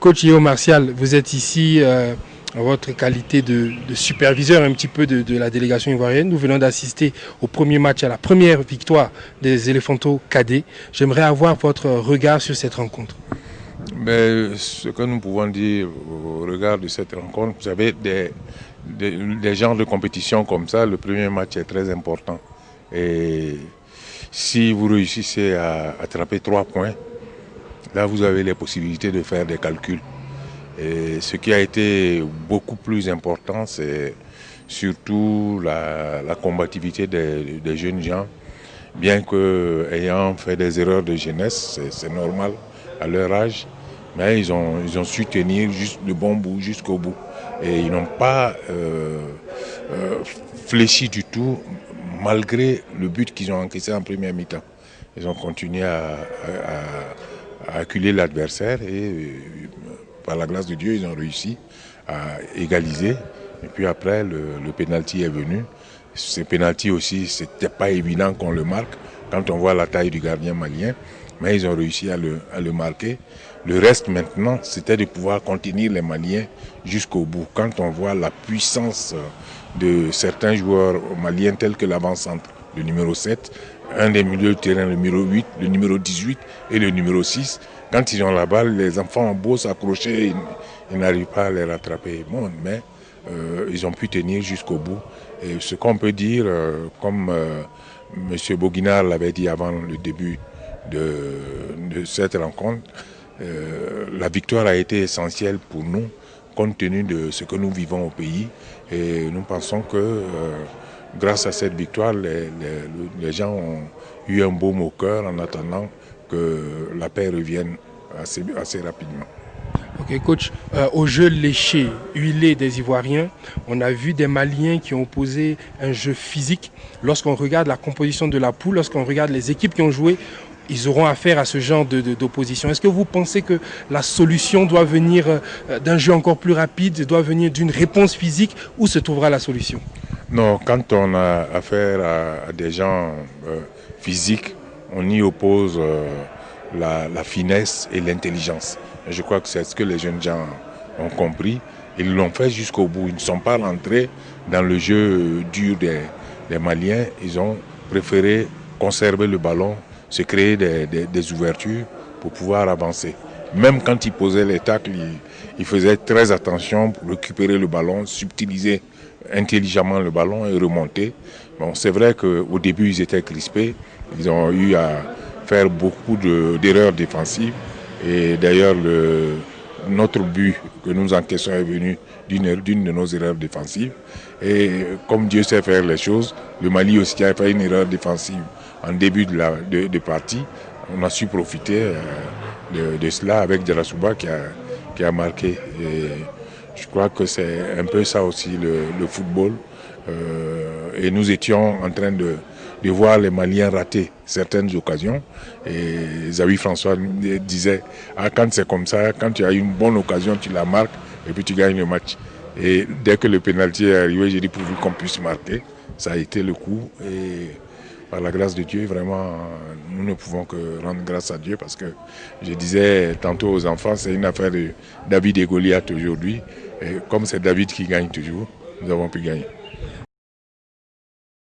Coach Yeo Martial, vous êtes ici en votre qualité de superviseur un petit peu de la délégation ivoirienne. Nous venons d'assister au premier match, à la première victoire des Éléphantos cadets. J'aimerais avoir votre regard sur cette rencontre. Mais ce que nous pouvons dire au regard de cette rencontre, vous savez, des genres de compétition comme ça, le premier match est très important. Et si vous réussissez à attraper 3 points, là vous avez les possibilités de faire des calculs. Et ce qui a été beaucoup plus important, c'est surtout la combativité des jeunes gens. Bien qu'ayant fait des erreurs de jeunesse, c'est normal à leur âge, mais ils ont su tenir juste le bon bout jusqu'au bout. Et ils n'ont pas fléchi du tout, malgré le but qu'ils ont encaissé en première mi-temps. Ils ont continué à acculer l'adversaire et par la grâce de Dieu, ils ont réussi à égaliser. Et puis après, le pénalty est venu. Ce pénalty aussi, c'était pas évident qu'on le marque quand on voit la taille du gardien malien, mais ils ont réussi à le marquer. Le reste maintenant, c'était de pouvoir contenir les Maliens jusqu'au bout. Quand on voit la puissance de certains joueurs maliens tels que l'avant-centre, le numéro 7, un des milieux de terrain, le numéro 8, le numéro 18 et le numéro 6, quand ils ont la balle, les enfants ont beau s'accrocher, ils n'arrivent pas à les rattraper. Bon, mais ils ont pu tenir jusqu'au bout. Et ce qu'on peut dire, comme M. Boguinard l'avait dit avant le début de cette rencontre, la victoire a été essentielle pour nous, compte tenu de ce que nous vivons au pays. Et nous pensons que grâce à cette victoire, les gens ont eu un baume au cœur en attendant que la paix revienne assez rapidement. Ok, coach, au jeu léché, huilé des Ivoiriens, on a vu des Maliens qui ont posé un jeu physique. Lorsqu'on regarde la composition de la poule, lorsqu'on regarde les équipes qui ont joué, ils auront affaire à ce genre d'opposition. Est-ce que vous pensez que la solution doit venir d'un jeu encore plus rapide, doit venir d'une réponse physique, où se trouvera la solution? Non, quand on a affaire à des gens physiques, on y oppose la finesse et l'intelligence. Je crois que c'est ce que les jeunes gens ont compris. Ils l'ont fait jusqu'au bout. Ils ne sont pas rentrés dans le jeu dur des Maliens. Ils ont préféré conserver le ballon, se créer des ouvertures pour pouvoir avancer. Même quand ils posaient les tacles, ils faisaient très attention pour récupérer le ballon, subtiliser intelligemment le ballon et remonter. Bon, c'est vrai qu'au début, ils étaient crispés. Ils ont eu à faire beaucoup d'erreurs défensives. Et d'ailleurs, notre but que nous encaissons est venu d'une de nos erreurs défensives. Et comme Dieu sait faire les choses, le Mali aussi a fait une erreur défensive en début de partie. On a su profiter de cela avec Djarasouba qui a marqué. Et je crois que c'est un peu ça aussi le football. Et nous étions en train de voir les Maliens rater certaines occasions. Et Zawi François disait, quand c'est comme ça, quand tu as une bonne occasion, tu la marques et puis tu gagnes le match. Et dès que le pénalty est arrivé, j'ai dit pourvu qu'on puisse marquer. Ça a été le coup. Et par la grâce de Dieu, vraiment, nous ne pouvons que rendre grâce à Dieu parce que je disais tantôt aux enfants, c'est une affaire de David et Goliath aujourd'hui. Et comme c'est David qui gagne toujours, nous avons pu gagner.